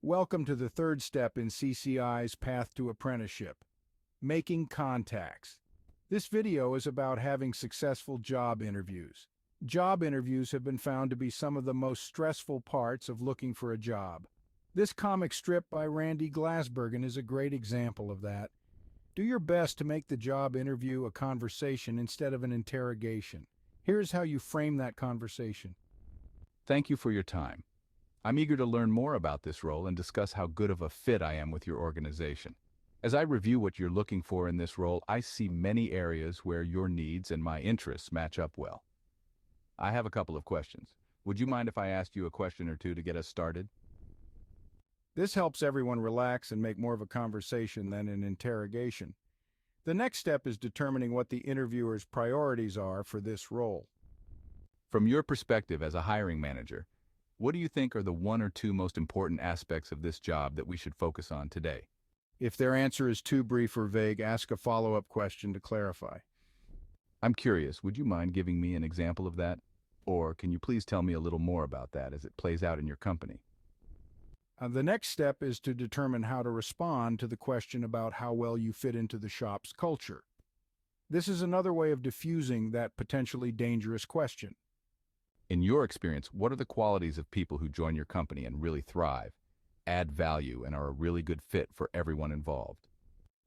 Welcome to the third step in CCI's path to apprenticeship, making contacts. This video is about having successful job interviews. Job interviews have been found to be some of the most stressful parts of looking for a job. This comic strip by Randy Glasbergen is a great example of that. Do your best to make the job interview a conversation instead of an interrogation. Here's how you frame that conversation. Thank you for your time. I'm eager to learn more about this role and discuss how good of a fit I am with your organization. As I review what you're looking for in this role, I see many areas where your needs and my interests match up well. I have a couple of questions. Would you mind if I asked you a question or two to get us started? This helps everyone relax and make more of a conversation than an interrogation. The next step is determining what the interviewer's priorities are for this role. From your perspective as a hiring manager, what do you think are the one or two most important aspects of this job that we should focus on today? If their answer is too brief or vague, ask a follow-up question to clarify. I'm curious, would you mind giving me an example of that? Or can you please tell me a little more about that as it plays out in your company? The next step is to determine how to respond to the question about how well you fit into the shop's culture. This is another way of diffusing that potentially dangerous question. In your experience, what are the qualities of people who join your company and really thrive, add value, and are a really good fit for everyone involved?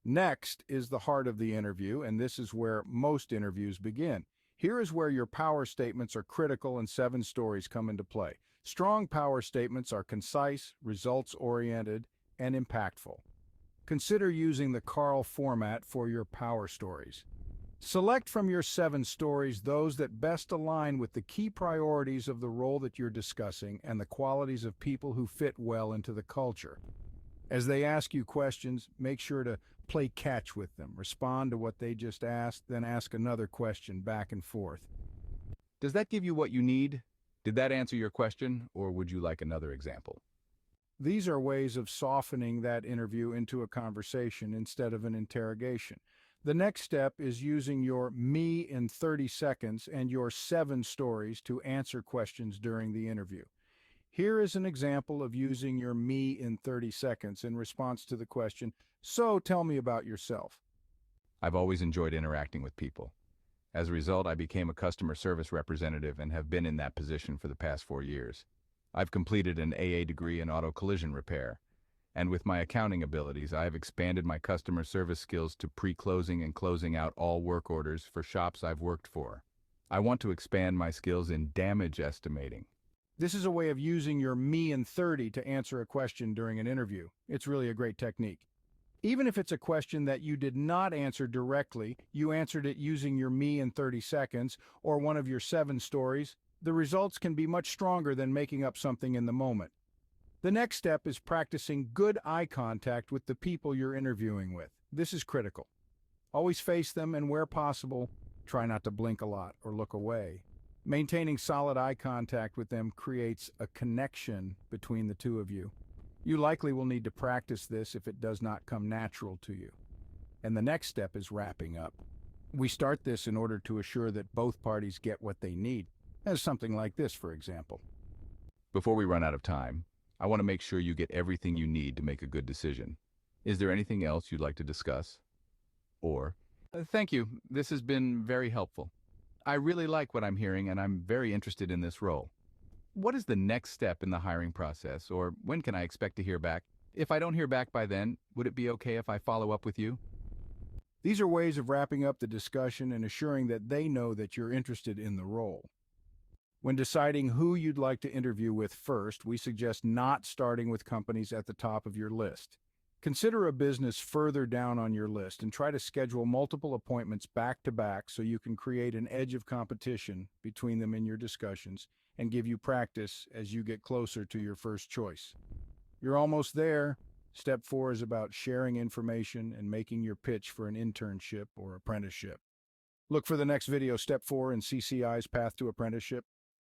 Next is the heart of the interview, and this is where most interviews begin. Here is where your power statements are critical and 7 stories come into play. Strong power statements are concise, results-oriented, and impactful. Consider using the Carl format for your power stories. Select from your 7 stories those that best align with the key priorities of the role that you're discussing and the qualities of people who fit well into the culture. As they ask you questions, make sure to play catch with them. Respond to what they just asked, then ask another question back and forth. Does that give you what you need? Did that answer your question, or would you like another example? These are ways of softening that interview into a conversation instead of an interrogation. The next step is using your me in 30 seconds and your 7 stories to answer questions during the interview. Here is an example of using your me in 30 seconds in response to the question, "So tell me about yourself." I've always enjoyed interacting with people. As a result, I became a customer service representative and have been in that position for the past 4 years. I've completed an AA degree in auto collision repair. And with my accounting abilities, I have expanded my customer service skills to pre-closing and closing out all work orders for shops I've worked for. I want to expand my skills in damage estimating. This is a way of using your me in 30 to answer a question during an interview. It's really a great technique. Even if it's a question that you did not answer directly, you answered it using your me in 30 seconds or one of your 7 stories, the results can be much stronger than making up something in the moment. The next step is practicing good eye contact with the people you're interviewing with. This is critical. Always face them and, where possible, try not to blink a lot or look away. Maintaining solid eye contact with them creates a connection between the two of you. You likely will need to practice this if it does not come natural to you. And the next step is wrapping up. We start this in order to assure that both parties get what they need, as something like this, for example. Before we run out of time, I want to make sure you get everything you need to make a good decision. Is there anything else you'd like to discuss? Or, thank you, this has been very helpful. I really like what I'm hearing and I'm very interested in this role. What is the next step in the hiring process, or when can I expect to hear back? If I don't hear back by then, would it be okay if I follow up with you? These are ways of wrapping up the discussion and assuring that they know that you're interested in the role. When deciding who you'd like to interview with first, we suggest not starting with companies at the top of your list. Consider a business further down on your list and try to schedule multiple appointments back to back so you can create an edge of competition between them in your discussions and give you practice as you get closer to your first choice. You're almost there. Step 4 is about sharing information and making your pitch for an internship or apprenticeship. Look for the next video, Step 4 in CCI's Path to Apprenticeship.